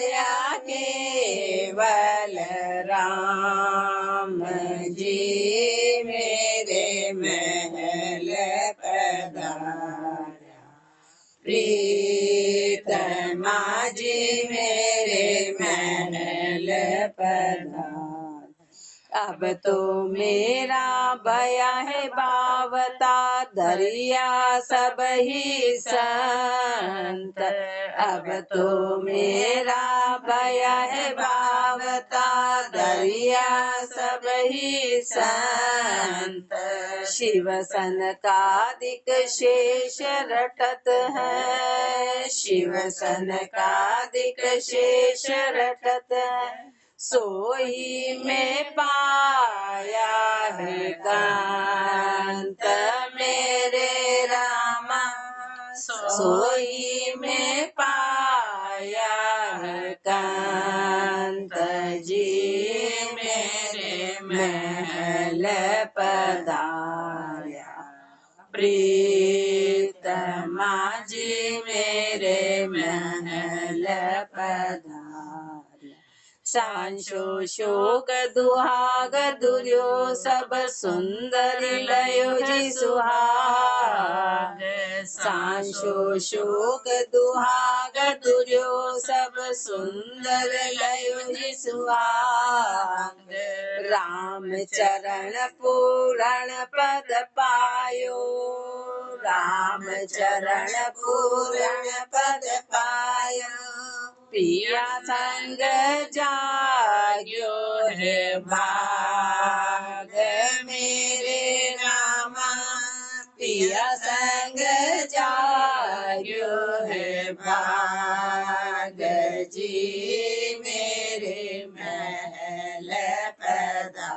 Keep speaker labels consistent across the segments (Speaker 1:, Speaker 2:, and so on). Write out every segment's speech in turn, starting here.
Speaker 1: पाया केवल राम जी मेरे महल पधारा। प्रीतमा जी मेरे महल पधारा। अब तो मेरा भया है बावता, दरिया सब ही संत। अब तो मेरा भया है बावता, दरिया सब ही संत। शिव सनकादिक शेष रटत है, शिव सनकादिक शेष रटत है। सोई में पाया है कांत मेरे रामा, सोई में पाया है कांत जी मेरे महल पधारा। प्रीतमा जी मेरे महल पधारा। सांशो शोक दुहाग दुर्यो सब सुंदरी लयो जी सुहाग। सांशो शोक दुहाग दुर्यो सब सुंदर लयो जी सुहाग। राम चरण पूरण पद पायो, राम चरण पूरण पद पायो। पिया संग जाग्यो है भाग मेरे रामा, पिया संग जाग्यो है भाग जी मेरे महल पधारा।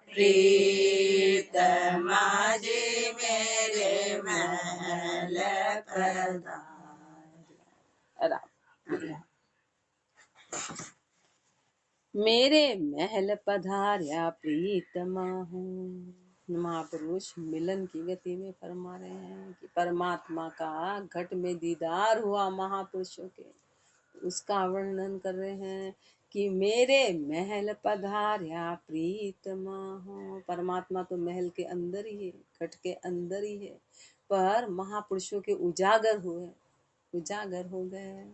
Speaker 1: प्रीतमा जी मेरे महल पधारा। मेरे महल पधार्या प्रीतमा हूँ। महापुरुष मिलन की गति में फरमा रहे हैं कि परमात्मा का घट में दीदार हुआ महापुरुषों के, उसका वर्णन कर रहे हैं कि मेरे महल पधार्या प्रीतमा हूँ। परमात्मा तो महल के अंदर ही है, घट के अंदर ही है, पर महापुरुषों के उजागर हो गए।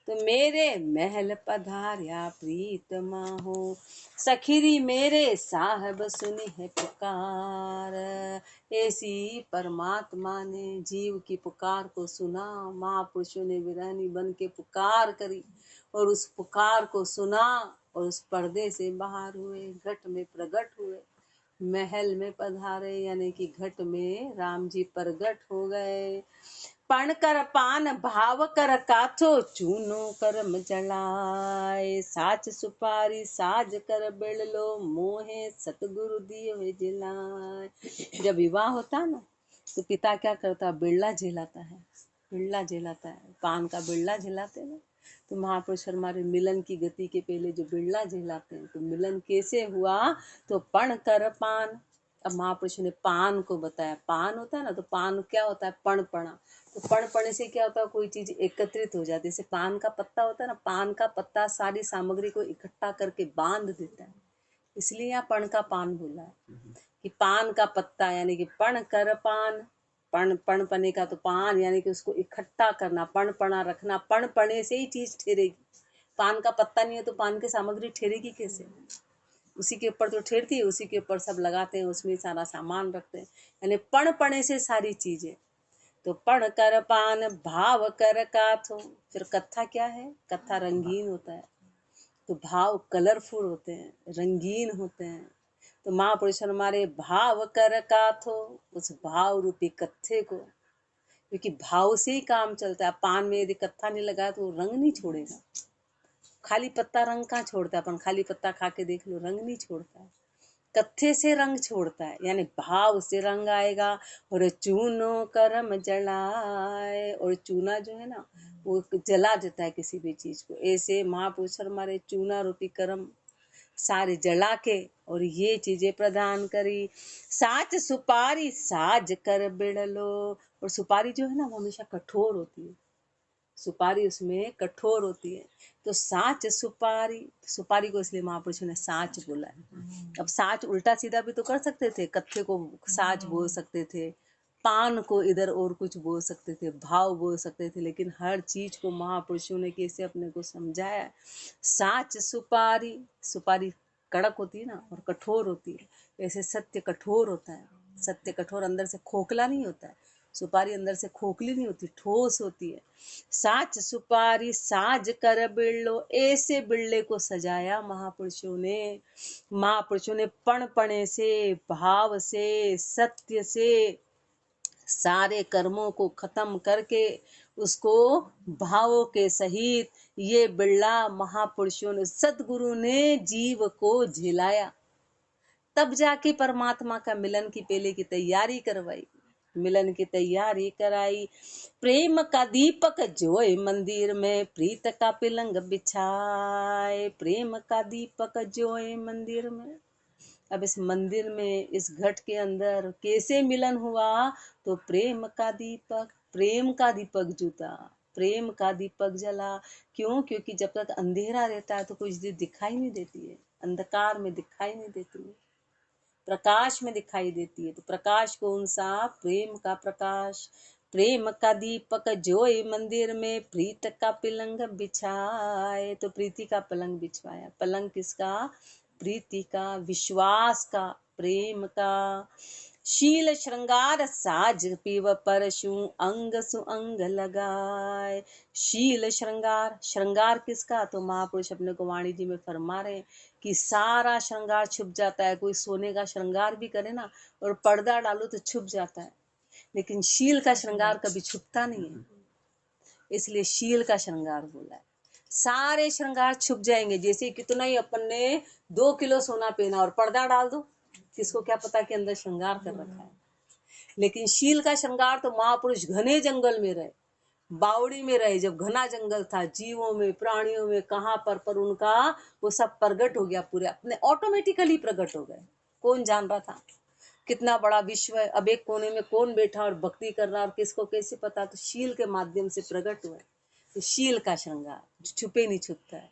Speaker 1: तो मेरे महल पधार्या प्रीतमा हो, सखीरी मेरे साहब सुनी है पुकार। ऐसी परमात्मा ने जीव की पुकार को सुना, महापुरुषों ने विरहनी बन के पुकार करी और उस पुकार को सुना और उस पर्दे से बाहर हुए, घट में प्रकट हुए, महल में पधारे, यानी कि घट में राम जी प्रगट हो गए। पण कर पान भाव कर काथो, चूनो करम जलाए। साच सुपारी साज कर बेड़ लो, मोहे सतगुरु दियो जिलाए। जब विवाह होता ना तो पिता क्या करता, बिड़ला झेलाता है, बिड़ला झेलाता है, पान का बिड़ला झेलाते ना। तो महापुरुष हमारे मिलन की गति के पहले जो बिड़ला झेलाते हैं, तो मिलन कैसे हुआ, तो पण कर पान। अब महापुरुष ने पान को बताया, पान होता है ना, तो पान क्या होता है, पणपणा। तो पणपणे से क्या होता है, कोई चीज एकत्रित हो जाती है। जैसे पान का पत्ता होता है ना, पान का पत्ता सारी सामग्री को इकट्ठा करके बांध देता है, इसलिए यहाँ पण का पान बोला है कि पान का पत्ता, यानी कि पण कर पान। पण पने का तो पान, यानी कि उसको इकट्ठा करना, पणपणा रखना, पणपणे से ही चीज ठहरेगी। पान का पत्ता नहीं है तो पान की सामग्री ठहरेगी कैसे, उसी के ऊपर तो ठहरती है, उसी के ऊपर सब लगाते हैं, उसमें सारा सामान रखते हैं, यानी पणपणे से सारी चीजें। तो पण कर पान भाव कर काथो। फिर कत्था क्या है, कत्था रंगीन होता है, तो भाव कलरफुल होते हैं, रंगीन होते हैं। तो महापुरुष हमारे भाव कर काथो, उस भाव रूपी कत्थे को, क्योंकि भाव से ही काम चलता है। पान में यदि कत्था नहीं लगाया तो वो रंग नहीं छोड़ेगा। खाली पत्ता रंग कहाँ छोड़ता है, अपन खाली पत्ता खा के देख लो, रंग नहीं छोड़ता है, कत्थे से रंग छोड़ता है, यानी भाव से रंग आएगा। और चूनो करम जलाए, और चूना जो है ना वो जला देता है किसी भी चीज को। ऐसे महापुरुष हमारे चूना रूपी कर्म सारे जला के और ये चीजें प्रदान करी। साच सुपारी साज कर बिड़ लो, और सुपारी जो है ना वो हमेशा कठोर होती है, सुपारी उसमें कठोर होती है। तो साच सुपारी, सुपारी को इसलिए महापुरुषों ने साच बोला है। अब साच उल्टा सीधा भी तो कर सकते थे, कत्थे को साच बोल सकते थे, पान को इधर और कुछ बोल सकते थे, भाव बोल सकते थे, लेकिन हर चीज को महापुरुषों ने कैसे अपने को समझाया। साच सुपारी, सुपारी कड़क होती है ना और कठोर होती है, वैसे सत्य कठोर होता है। सत्य कठोर, अंदर से खोखला नहीं होता है। सुपारी अंदर से खोखली नहीं होती, ठोस होती है। साच सुपारी साज कर बिल्लो, ऐसे बिल्ले को सजाया महापुरुषों ने। महापुरुषों ने पण पणे से, भाव से, सत्य से सारे कर्मों को खत्म करके उसको भावों के सहित ये बिल्ला महापुरुषों ने, सदगुरु ने जीव को झिलाया। तब जाके परमात्मा का मिलन की पहले की तैयारी करवाई, मिलन की तैयारी कराई। प्रेम का दीपक जोए मंदिर में, प्रीत का पिलंग बिछाए। प्रेम का दीपक जोए मंदिर में। अब इस मंदिर में, इस घट के अंदर कैसे मिलन हुआ? तो प्रेम का दीपक, प्रेम का दीपक जूता, प्रेम का दीपक जला। क्यों? क्योंकि जब तक अंधेरा रहता है तो कोई चीज दिखाई नहीं देती है, अंधकार में दिखाई नहीं देती है, प्रकाश में दिखाई देती है। तो प्रकाश कौन सा? प्रेम का प्रकाश। प्रेम का दीपक जोए मंदिर में, प्रीत का पलंग बिछाए। तो प्रीति का पलंग बिछवाया। पलंग किसका? प्रीति का, विश्वास का, प्रेम का। शील श्रृंगार साज पीव परशु, अंग सुअंग लगाए। शील श्रृंगार, श्रृंगार किसका? तो महापुरुष अपने को वाणी जी में फरमा रहे हैं कि सारा श्रृंगार छुप जाता है। कोई सोने का श्रृंगार भी करे ना और पर्दा डालो तो छुप जाता है, लेकिन शील का श्रृंगार कभी छुपता नहीं है, इसलिए शील का श्रृंगार बोला है। सारे श्रृंगार छुप जाएंगे। जैसे कितना ही अपन ने 2 किलो सोना पहना और पर्दा डाल दो, किसको क्या पता कि अंदर श्रृंगार कर रखा है। लेकिन शील का श्रृंगार तो महापुरुष घने जंगल में रहे, बावड़ी में रहे, जब घना जंगल था, जीवों में, प्राणियों में, कहाँ पर उनका वो सब प्रकट हो गया, पूरे अपने ऑटोमेटिकली प्रकट हो गए। कौन जान रहा था कितना बड़ा विश्व है? अब एक कोने में कौन बैठा और भक्ति कर रहा और किसको कैसे पता? तो शील के माध्यम से प्रकट हुए। तो शील का श्रृंगार छुपे नहीं छुपता है,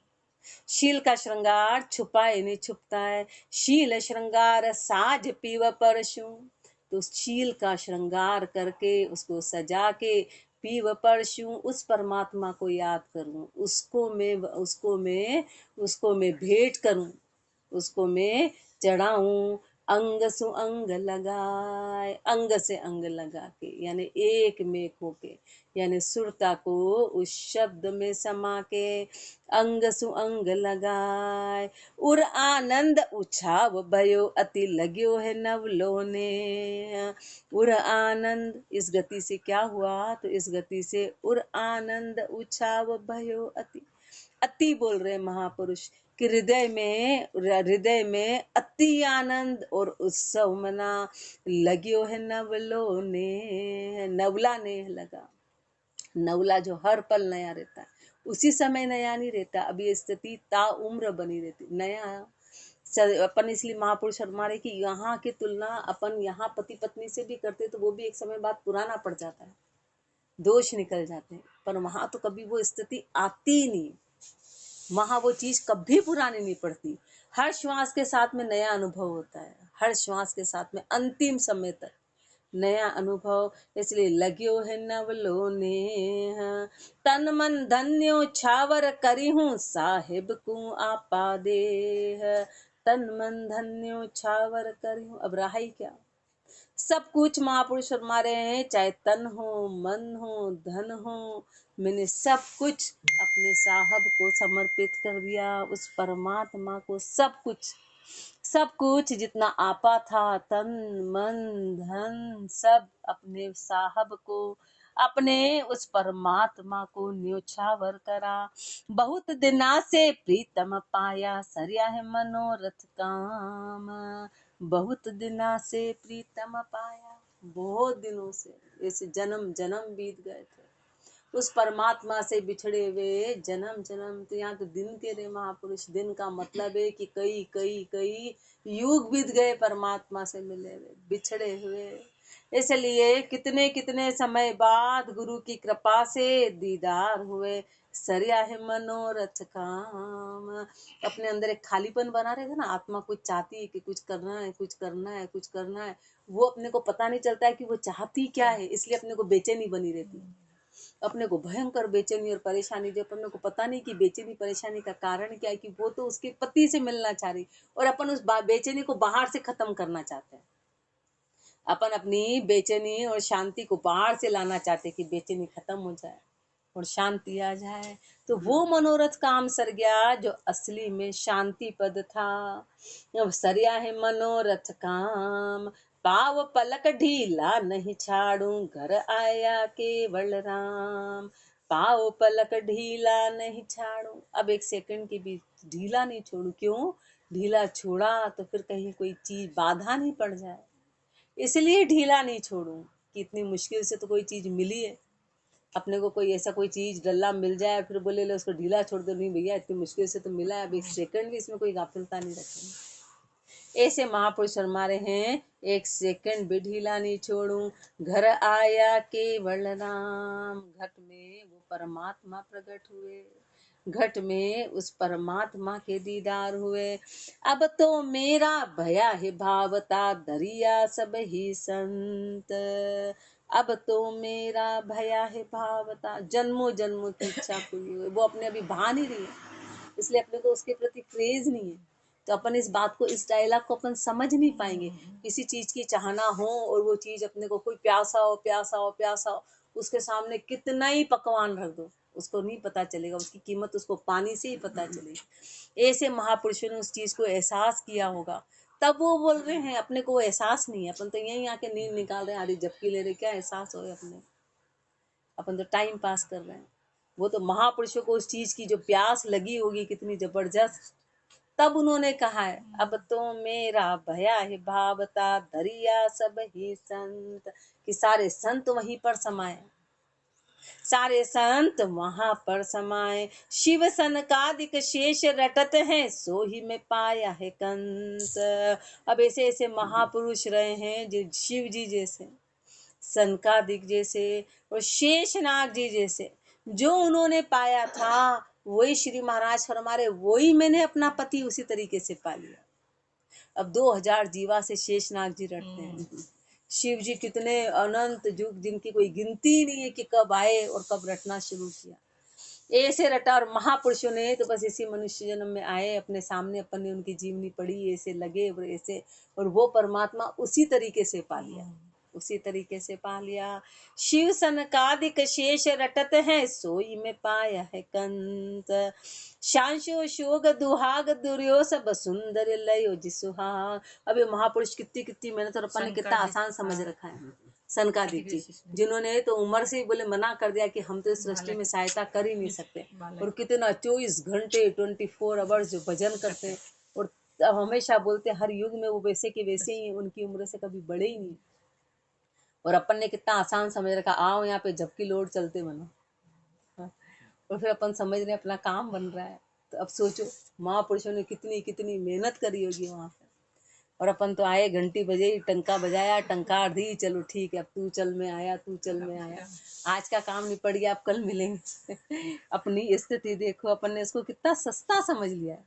Speaker 1: शील का श्रृंगार छुपाए नहीं छुपता है। शील श्रृंगार साज पीव परशु, तो शील का श्रृंगार करके उसको सजा के पीव परशु, उस परमात्मा को याद करूं, उसको मैं भेंट करूं, उसको मैं चढ़ाऊं। अंग सु अंग लगाए, अंग से अंग लगा के, यानी एक में होके, यानी सुरता को उस शब्द में समा के अंग सु अंग लगाए। उर आनंद उछाव भयो, अति लग्यो है नवलो ने। उर आनंद, इस गति से क्या हुआ? तो इस गति से उर आनंद उछाव भयो अति, अति बोल रहे महापुरुष कि हृदय में अति आनंद और उत्सव मना। लगियो है नवलो ने, नवला ने लगा। नवला जो हर पल नया रहता है, उसी समय नया नहीं रहता। अब ये स्थिति ता उम्र बनी रहती नया। अपन इसलिए महापुरुष फरमा कि यहाँ की तुलना अपन यहाँ पति पत्नी से भी करते तो वो भी एक समय बाद पुराना पड़ जाता है, दोष निकल जाते हैं। पर वहां तो कभी वो स्थिति आती नहीं, वहां वो चीज कभी पुरानी नहीं पड़ती। हर श्वास के साथ में नया अनुभव होता है, हर श्वास के साथ में अंतिम समय तक नया अनुभव। इसलिए लग्यो है नवलो ने, तन मन धन्यो छावर करी हूँ, साहिब को आपा दे। तन मन धन्यो छावर करी हूँ, अब रहा ही क्या? सब कुछ महापुरुष फरमा रहे हैं, चाहे तन हो, मन हो, धन हो, मैंने सब कुछ अपने साहब को समर्पित कर दिया, उस परमात्मा को। सब कुछ जितना आपा था, तन मन धन, सब अपने साहब को, अपने उस परमात्मा को न्योछावर करा। बहुत दिना से प्रीतम पाया, सरिया है मनोरथ काम। बहुत दिना से प्रीतम पाया, बहुत दिनों से, ऐसे जन्म जन्म बीत गए थे उस परमात्मा से बिछड़े हुए, जन्म जन्म। तो यहाँ तो दिन के रे महापुरुष, दिन का मतलब है कि कई कई कई युग बीत गए परमात्मा से मिले हुए, बिछड़े हुए। इसलिए कितने कितने समय बाद गुरु की कृपा से दीदार हुए, सरिया है मनोरथ काम। अपने अंदर एक खालीपन बना रहेगा ना, आत्मा कुछ चाहती है कि कुछ करना है, कुछ करना है, कुछ करना है, वो अपने को पता नहीं चलता है कि वो चाहती क्या है, इसलिए अपने को बेचैनी बनी रहती है। अपने को भयंकर बेचैनी और परेशानी, जब अपने को पता नहीं कि बेचैनी परेशानी का कारण क्या है, कि वो तो उसके पति से मिलना चाह रही और अपन उस बेचैनी को बाहर से खत्म करना चाहते हैं। अपन अपनी बेचैनी और शांति को बाहर से लाना चाहते कि बेचैनी खत्म हो जाए और शांति आ जाए। तो वो मनोरथ काम सर गया जो असली में शांति पद था। अब सरिया है मनोरथ काम, पाव पलक ढीला नहीं छाड़ू, घर आया केवल राम। पाव पलक ढीला नहीं छाड़ू, अब एक सेकंड की भी ढीला नहीं छोड़ू। क्यों ढीला छोड़ा? तो फिर कहीं कोई चीज बाधा नहीं पड़ जाए, इसलिए ढीला नहीं छोड़ूं कि इतनी मुश्किल से तो कोई चीज मिली है। अपने को कोई ऐसा कोई चीज डल्ला मिल जाए फिर बोले ले उसको ढीला छोड़ दो, नहीं भैया इतनी मुश्किल से तो मिला है, अब एक सेकंड भी इसमें कोई गाफिलता नहीं रखेंगे। ऐसे महापुरुष हमारे हैं, एक सेकंड भी ढीला नहीं छोड़ूं, घर आया केवल राम। घट में वो परमात्मा प्रकट हुए, घट में उस परमात्मा के दीदार हुए। अब तो मेरा भया है भावता, दरिया सब ही संत। अब तो मेरा भया है भावता, जन्मों जन्मों की इच्छा पूरी हुई। वो अपने अभी भा नहीं रही है, इसलिए अपने को उसके प्रति क्रेज नहीं है। तो अपन इस बात को, इस डायलॉग को अपन समझ नहीं पाएंगे। किसी चीज की चाहना हो और वो चीज अपने को, कोई प्यासा हो प्यासा हो प्यासा हो, उसके सामने कितना ही पकवान रख दो उसको नहीं पता चलेगा, उसकी कीमत उसको पानी से ही पता चलेगी। ऐसे महापुरुषों ने उस चीज को एहसास किया होगा, तब वो बोल रहे हैं। अपने को एहसास नहीं है, अपन तो यहीं आके नींद निकाल रहे हैं, आधी झपकी ले रहे, क्या एहसास हो अपने, अपन तो टाइम पास कर रहे हैं। वो तो महापुरुषों को उस चीज की जो प्यास लगी होगी कितनी जबरदस्त, तब उन्होंने कहा है अब तो मेरा भया है भावता, दरिया सब ही संत। कि सारे संत वहीं पर समाये, सारे संत वहां पर समाये। शिव सनकादिक शेष रटत हैं, सो ही में पाया है कंस। अब ऐसे ऐसे महापुरुष रहे हैं जो शिव जी जैसे, सनकादिक जैसे और शेषनाग जी जैसे, जो उन्होंने पाया था वही श्री महाराज फरमा रहे, वही मैंने अपना पति उसी तरीके से पा लिया। अब 2000 जीवा से शेषनाग जी रटते हैं। शिव जी कितने अनंत युग, जिनकी कोई गिनती नहीं है कि कब आए और कब रटना शुरू किया। ऐसे रटा, और महापुरुषों ने तो बस इसी मनुष्य जन्म में आए, अपने सामने अपन ने उनकी जीवनी पढ़ी, ऐसे लगे और ऐसे, और वो परमात्मा उसी तरीके से पा लिया, उसी तरीके से पा लिया। शिव सनकादिक शेष रटत है, सोई में पाया है कंत। शांशो शोग दुहाग दुर्यो सब सुंदर लयो जिसुहाग। अब ये महापुरुष कितनी कितनी मेहनत, और अपन ने कितना आसान समझ रखा है। सनकादिक जी, जिन्होंने तो उम्र से ही बोले मना कर दिया कि हम तो इस सृष्टि में सहायता कर ही नहीं सकते, और कितना 24 घंटे 24 आवर्स जो भजन करते हैं, और हमेशा बोलते हर युग में वो वैसे के वैसे ही, उनकी उम्र से कभी बढ़े ही नहीं। और अपन ने कितना आसान समझ रखा, आओ यहाँ पे झपकी लोड चलते बनो, और फिर अपन समझ रहे अपना काम बन रहा है। तो अब सोचो महापुरुषों ने कितनी कितनी मेहनत करी होगी वहां पे, और अपन तो आए, घंटी बजाई, टंका बजाया, टंकार दी, चलो ठीक है अब तू चल में आया, तू चल में आया, आज का काम निपट गया, अब कल मिलेंगे। अपनी स्थिति देखो, अपन ने इसको कितना सस्ता समझ लिया है,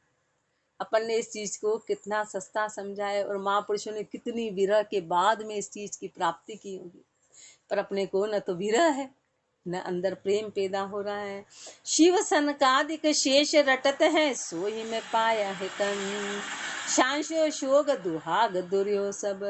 Speaker 1: अपन ने इस चीज को कितना सस्ता समझा है, और महापुरुषों ने कितनी विरह के बाद में इस चीज की प्राप्ति की होगी। पर अपने को न तो विरह है, न अंदर प्रेम पैदा हो रहा है। शिव सनकादिक शेष रटत है, सो ही में पाया है तन। शांशो शोग दुहाग दुर्यो सब।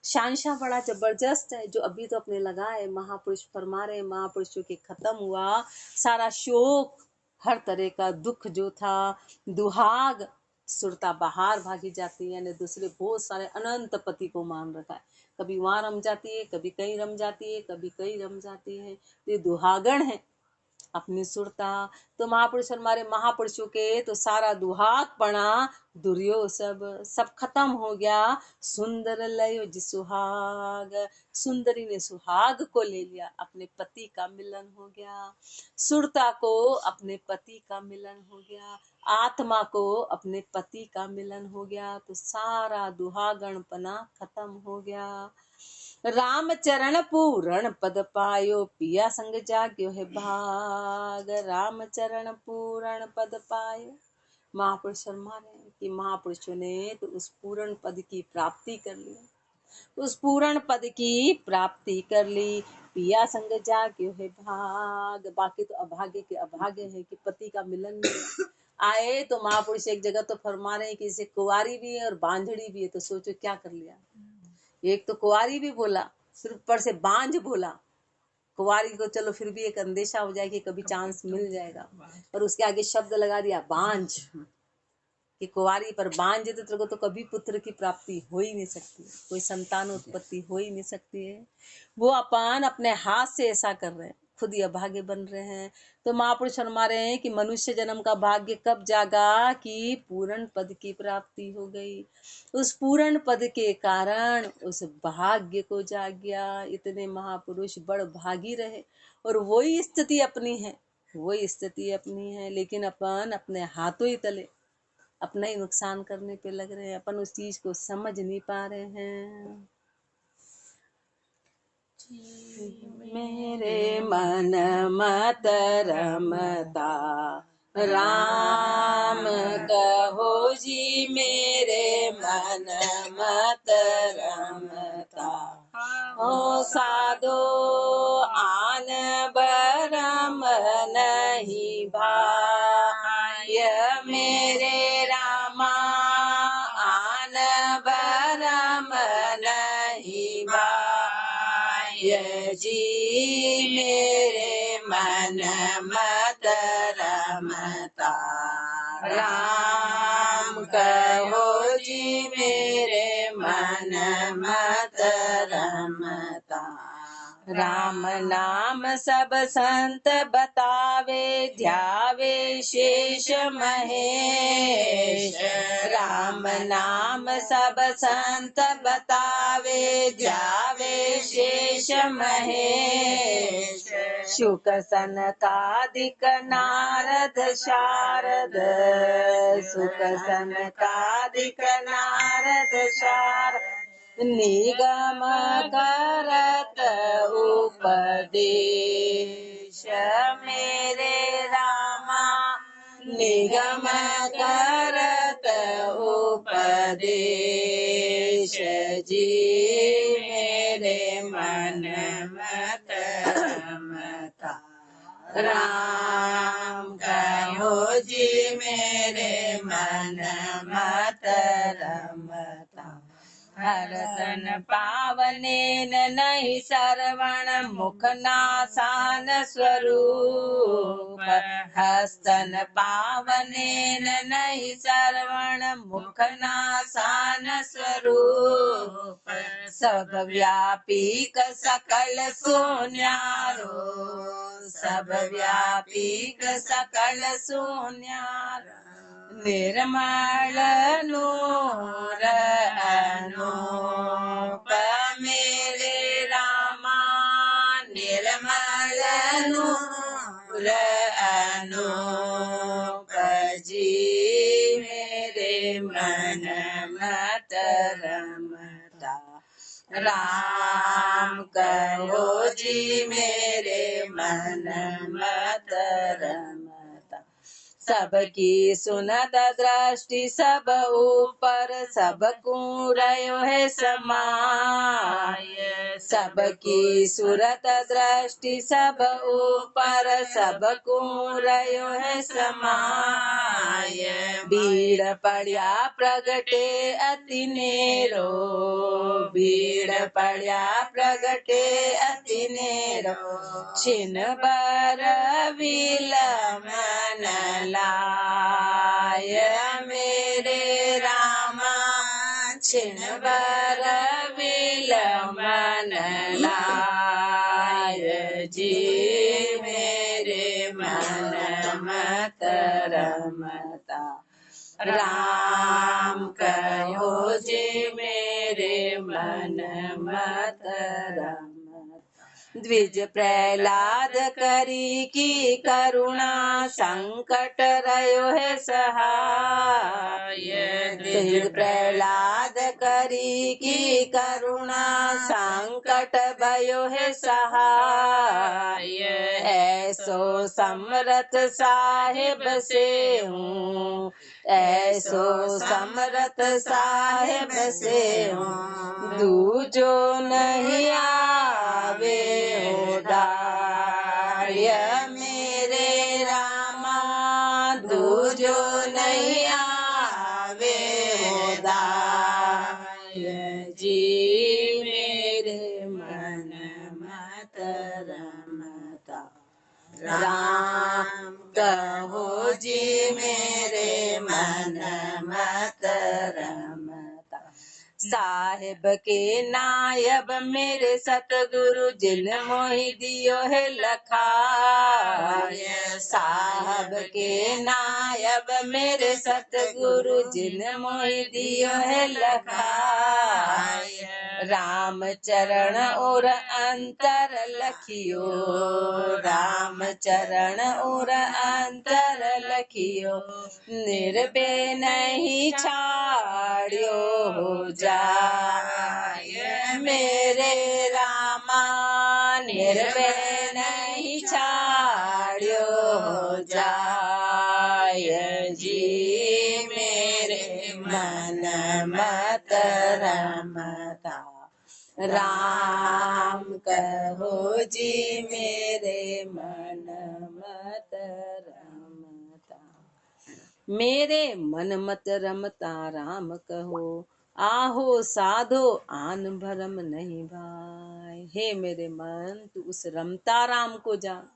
Speaker 1: शांशा बड़ा जबरदस्त है, जो अभी तो अपने लगा है। महापुरुष फरमा रहे, महापुरुषों के खत्म हुआ सारा शोक, हर तरह का दुख जो था। दुहाग, सुरता बाहर भागी जाती है, यानी दूसरे बहुत सारे अनंत पति को मान रखा है। कभी वहां रम जाती है, कभी कहीं रम जाती है, कभी कहीं रम जाती है। ये दुहागण है अपनी सुरता। तो महापुरुष हमारे, महापुरुषों के तो सारा दुहाग पड़ा, दुर्यो सब सब खत्म हो गया। सुंदर लयो जी सुहाग, सुंदरी ने सुहाग को ले लिया, अपने पति का मिलन हो गया। सुरता को अपने पति का मिलन हो गया, आत्मा को अपने पति का मिलन हो गया, तो सारा दुहागणपना खत्म हो गया। राम चरण पूरण पद पायो, पिया संग जाग्यो है भाग। राम चरण पूरण पद पायो। महापुरुष फरमा रहे हैं कि महापुरुषों ने तो उस पूर्ण पद की प्राप्ति कर ली, उस पूर्ण पद की प्राप्ति कर ली। पिया संग जाग्यो है भाग। बाकी तो अभागे के अभागे है कि पति का मिलन नहीं आए। तो महापुरुष एक जगह तो फरमा रहे हैं कि इसे कुंवारी भी है और बांझड़ी भी है, तो सोचो क्या कर लिया। एक तो कुंवारी भी बोला, फिर ऊपर से बांझ बोला। कुंवारी को चलो फिर भी एक अंदेशा हो जाए कि कभी चांस मिल जाएगा, और उसके आगे शब्द लगा दिया बांझ, कि कुंवारी पर बांझ तो तेरे को तो कभी पुत्र की प्राप्ति हो ही नहीं सकती, कोई संतान उत्पत्ति हो ही नहीं सकती है। वो अपन अपने हाथ से ऐसा कर रहे हैं, खुद ही अभागे बन रहे हैं। तो महापुरुष फरमा रहे हैं कि मनुष्य जन्म का भाग्य कब जागा कि पूर्ण पद की प्राप्ति हो गई। उस पूर्ण पद के कारण उस भाग्य को जाग गया। इतने महापुरुष बड़ भागी रहे, और वही स्थिति अपनी है, वही स्थिति अपनी है। लेकिन अपन अपने हाथों ही तले अपना ही नुकसान करने पे लग रहे हैं, अपन उस चीज को समझ नहीं पा रहे हैं। मेरे मन मत रमता राम कहो जी, मेरे मन मत रमता। ओ साधो आन बरम नहीं भाय, मेरे रामा आन बरम नहीं भाय जी, मेरे मन मत रमता। राम कहो जी, मेरे मन मत रमता। राम नाम सब संत बतावे, ध्यावे शेष महेश। राम नाम सब संत बतावे, ध्यावे शेष महेश। शुक सनकादिक नारद शारद, सुख सनकादिक नारद शारद। निगम करत उपदेश, मेरे रामा निगम करत उपदेश जी, मेरे मन मत रमता। राम कहो जी, मेरे मन मत रमता। हरतन पावनेन नहीं श्रवण, मुख नासान स्वरूप। हस्तन पावनेन नहीं श्रवण, मुख नासान स्वरूप। सब व्यापीक सकल सुन्यारो, सब व्यापीक सकल सुन्यारो। निर्मल नूर अनूप, मेरे रामा निर्मल नूर अनूप जी, मेरे मन मत रमता। राम कहो जी, मेरे मन मत रमता। सबकी सुनत दृष्टि सब ऊपर, सबको रयो है समाय। सबकी सुरत दृष्टि सब ऊपर, सबको रयो है समाय। भीड़ पड़िया प्रगटे अति नेरो, भीड़ पड़िया प्रगटे अति नेरो। छिन बर विलमन लाय, मेरे रामा छिन बर विलमन लाय जी, मेरे मन मत रमता। राम कहो जी, मेरे मन मत रमता। द्विज प्रहलाद करी की करुणा, संकट रयो है सहाय। द्विज प्रहलाद करी की करुणा, संकट भयो है सहाय। ऐसो समरथ साहिब से हूँ, ऐसो समरथ साहिब से हूँ, दूजो नहीं आवे उदार्य मेरे रामा, दूजो नहीं आवे उदार्य जी मेरे मन मत रमता। राम कहो जी मेरे मन मत रमता। साहिब के नायब मेरे सतगुरु, जिन मोहि दियो है लखाय। साहब के नायब मेरे सतगुरु, जिन मोहि दियो है लखाय। राम चरण और अंतर लखियो, राम चरण और अंतर लखियो, निर्बे नहीं छाड़ियो हो जाय मेरे रामा, निर्बे नहीं छाड़ियो हो जाय जी मेरे मन मत रमता। राम कहो जी मेरे मन मत रमता। मेरे मन मत रमता राम कहो, आहो साधो आन भरम नहीं भाई। हे मेरे मन, तू उस रमता राम को जान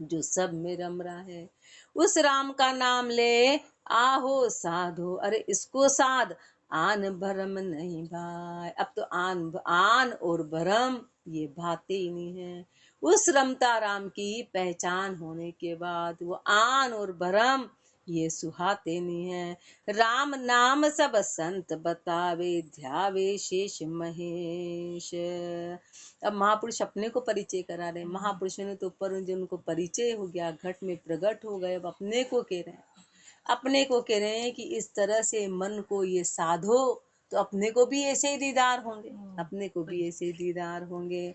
Speaker 1: जो सब में रम रहा है। उस राम का नाम ले, आहो साधो, अरे इसको साध, आन भरम नहीं भाई। अब तो आन और भरम ये भाते ही नहीं है। उस रमता राम की पहचान होने के बाद वो आन और भरम ये सुहाते नहीं है। राम नाम सब संत बतावे, ध्यावे शेष महेश। अब महापुरुष अपने को परिचय करा रहे हैं। महापुरुषों ने तो ऊपर जिनको परिचय हो गया, घट में प्रकट हो गए, अब अपने को कह रहे हैं, अपने को कह रहे हैं कि इस तरह से मन को ये साधो तो अपने को भी ऐसे ही दीदार होंगे, अपने को भी ऐसे ही दीदार होंगे।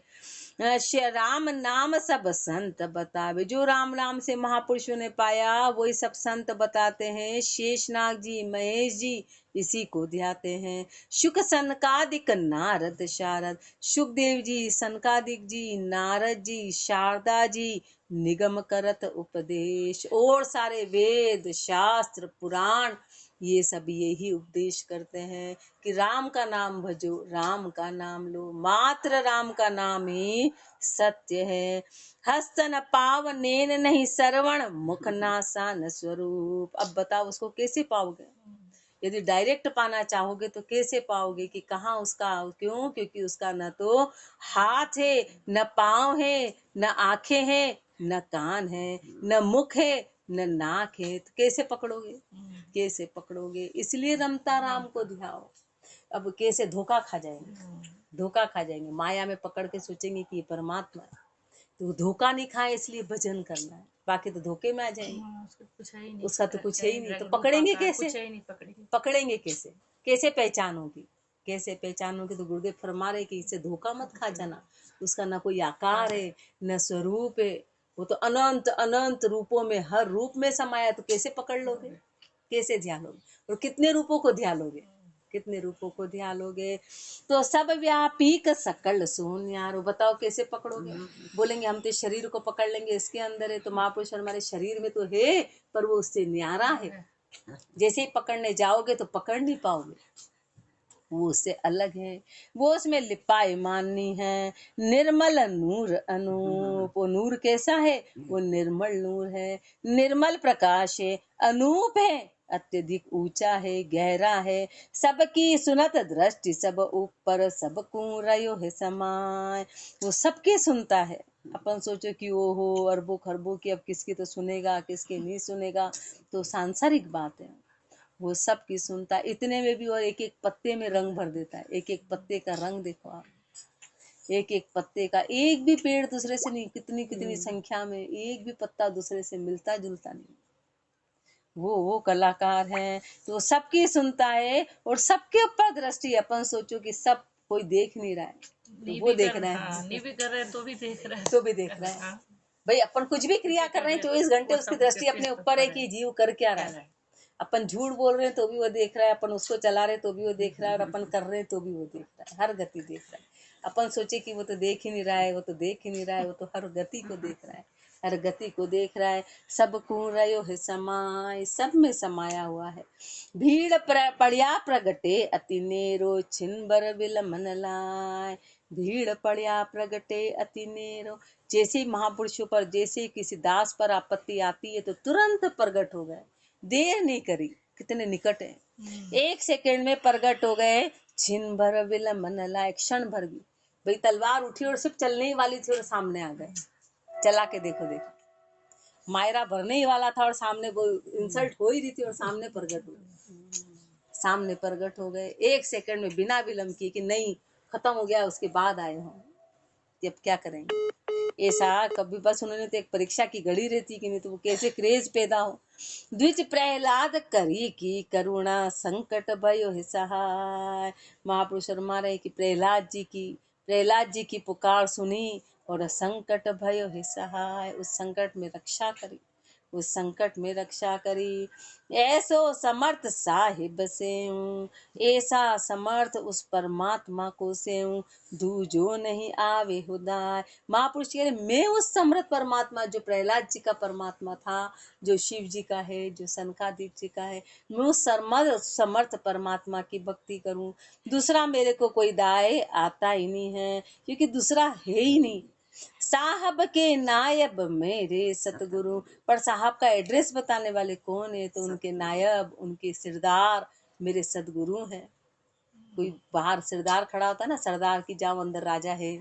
Speaker 1: राम नाम सब संत बतावे, जो राम नाम से महापुरुषों ने पाया वही सब संत बताते हैं। शेषनाग जी, महेश जी इसी को ध्याते हैं। शुक सनकादिक नारद शारद, सुखदेव जी, सनकादिक जी, नारद जी, शारदा जी निगम करत उपदेश। और सारे वेद शास्त्र पुराण ये सब यही उपदेश करते हैं कि राम का नाम भजो, राम का नाम लो, मात्र राम का नाम ही सत्य है। हस्त न पाव नैन नहीं श्रवण, मुख नासान स्वरूप। अब बताओ उसको कैसे पाओगे? यदि डायरेक्ट पाना चाहोगे तो कैसे पाओगे कि कहाँ उसका, क्यों? क्योंकि उसका न तो हाथ है, न पाँव है, न आंखें हैं, न कान है, न मुख है, न नाक है, तो कैसे पकड़ोगे? कैसे पकड़ोगे? इसलिए रमता राम को ध्याओ। अब कैसे धोखा खा जाएंगे, धोखा खा जाएंगे, माया में पकड़ के सोचेंगे कि ये परमात्मा है, तो धोखा नहीं खाए इसलिए भजन करना है, बाकी तो धोखे में आ जाएंगे। उसका तो कुछ है ही नहीं, तो पकड़ेंगे कैसे? पकड़ेंगे कैसे? कैसे पहचानोगी? कैसे पहचानोगे? तो गुरुदेव फरमा रहे कि इससे धोखा मत खा जाना। उसका ना कोई आकार है, न स्वरूप है, वो तो अनंत अनंत रूपों में हर रूप में समाया, तो कैसे पकड़ लोगे? कैसे ध्यान लोगे? और कितने रूपों को ध्यान लोगे? कितने रूपों को ध्यान लोगे? तो सब व्यापीक सकल सोन्यारो, बताओ कैसे पकड़ोगे? बोलेंगे हम तो शरीर को पकड़ लेंगे, इसके अंदर है, तो महापुरुष हमारे शरीर में तो है पर वो उससे न्यारा है। जैसे ही पकड़ने जाओगे तो पकड़ नहीं पाओगे, वो उससे अलग है, वो उसमें लिपाई माननी है। निर्मल नूर अनूप, वो नूर कैसा है? वो निर्मल नूर है, निर्मल प्रकाश है, अनूप है, अत्यधिक ऊंचा है, गहरा है, सबकी सुनत दृष्टि सब ऊपर, सबको रयो है समाय। वो सबकी सुनता है। अपन सोचो कि वो हो अरबों खरबों की, अब किसकी तो सुनेगा किसकी नहीं सुनेगा, तो सांसारिक बात है। वो सब की सुनता, इतने में भी और एक एक पत्ते में रंग भर देता है। एक एक पत्ते का रंग देखो आप, एक एक पत्ते का, एक भी पेड़ दूसरे से नहीं, कितनी कितनी संख्या में एक भी पत्ता दूसरे से मिलता जुलता नहीं। वो कलाकार है तो सबकी सुनता है और सबके ऊपर दृष्टि। अपन सोचो कि सब कोई देख नहीं रहा है तो वो देख रहा है,
Speaker 2: नहीं भी कर रहे हैं तो भी देख रहे हैं,
Speaker 1: तो भी देख रहा है। भाई अपन कुछ भी क्रिया कर रहे हैं 24 घंटे, उसकी दृष्टि अपने ऊपर है कि जीव कर क्या रहा है। अपन झूठ बोल रहे हैं तो भी वो देख रहा है, अपन उसको चला रहे तो भी वो देख रहा है, और अपन कर रहे हैं तो भी वो देख रहा है, हर गति देख रहा है। अपन सोचे कि वो तो देख ही नहीं रहा है, वो तो देख ही नहीं रहा है, वो तो हर गति को देख रहा है, हर गति को देख रहा है। सब कुरयो है समाय, सब में समाया हुआ है। भीड़ पड़िया प्रगटे अति नेरो, छिनबर विलमन लाय। भीड़ पड़िया प्रगटे अति नेरो, जैसे महापुरुषों पर, जैसे किसी दास पर आपत्ति आती है तो तुरंत प्रकट हो गए, देर नहीं करी, कितने निकट है, 1 सेकंड में प्रकट हो गए। छिन भर विलंबन लाए, क्षण भर भी। भाई तलवार उठी और सिर्फ चलने ही वाली थी और सामने आ गए। चला के देखो देखो, मायरा भरने ही वाला था और सामने वो इंसल्ट हो ही रही थी और सामने प्रकट हो गए, सामने प्रकट हो गए 1 सेकंड में, बिना विलंब किए कि नहीं खत्म हो गया, उसके बाद आए हो, अब क्या करेंगे। ऐसा कभी बस उन्होंने तो एक परीक्षा की घड़ी रहती कि नहीं तो वो कैसे क्रेज पैदा हो। द्विज प्रहलाद करी की करुणा, संकट भयो है सहाय। महापुरुष शर्मा रहे कि प्रहलाद जी की पुकार सुनी और संकट भयो है सहाय, उस संकट में रक्षा करी, उस संकट में रक्षा करी। ऐसो समर्थ साहिब से ऐसा समर्थ उस परमात्मा को से दूजो नहीं आवे हुदाय। महापुरुष कह रहे मैं उस समर्थ परमात्मा, जो प्रहलाद जी का परमात्मा था, जो शिव जी का है, जो सनकादिक जी का है, मैं उस समर्थ परमात्मा की भक्ति करूं। दूसरा मेरे को कोई दाय आता ही नहीं है, क्योंकि दूसरा है ही नहीं। साहब के नायब मेरे सतगुरु, पर साहब का एड्रेस बताने वाले कौन है, तो उनके नायब, उनके सिरदार मेरे सदगुरु हैं। कोई बाहर सिरदार खड़ा होता है ना, सरदार की जाओ अंदर राजा है,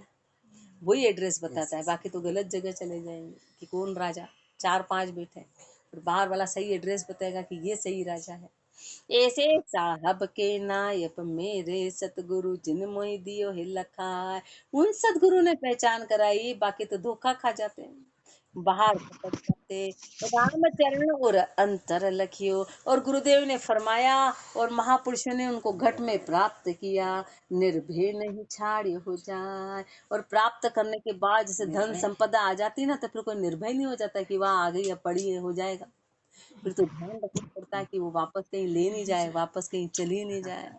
Speaker 1: वही एड्रेस बताता है, बाकी तो गलत जगह चले जाएंगे कि कौन राजा, 4-5 बैठे, और बाहर वाला सही एड्रेस बताएगा कि ये सही राजा है। ऐसे साहब के नायब मेरे सतगुरु, जिन मोहि दियो है लखाय। उन सतगुरु ने पहचान कराई, बाकी तो धोखा खा जाते हैं, बाहर भटक जाते। राम चरण और अंतर लखियो, और गुरुदेव ने फरमाया और महापुरुषों ने उनको घट में प्राप्त किया। निर्भय नहीं छाड़ी हो जाए, और प्राप्त करने के बाद जैसे धन संपदा आ जाती ना, तो फिर कोई निर्भय नहीं हो जाता कि वहां आ गई, अब पड़ी है, हो जाएगा। फिर तो ध्यान रखना पड़ता है कि वो वापस कहीं ले नहीं जाए, वापस कहीं चली नहीं जाए।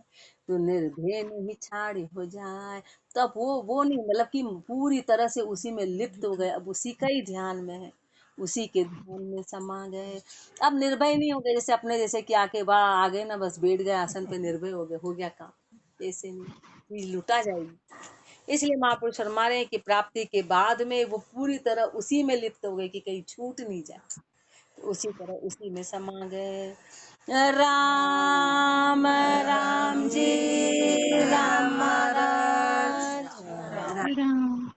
Speaker 1: तो निर्भय नहीं छाड़ी हो जाए, तो अब वो नहीं, मतलब कि पूरी तरह से उसी में लिप्त हो गए, अब उसी का ही ध्यान में है, उसी के ध्यान में समा गए। अब निर्भय नहीं हो गए, जैसे अपने जैसे कि आके वाह आ गए ना, बस बैठ गए आसन पे, निर्भय हो गए, हो गया काम, ऐसे नहीं, चीज लुटा जाएगी। इसलिए महापुरुष फरमा रहे हैं कि प्राप्ति के बाद में वो पूरी तरह उसी में लिप्त हो गए कि कहीं छूट नहीं जाए, उसी तरह उसी में समा गए। राम राम जी राम महाराज,
Speaker 2: राम।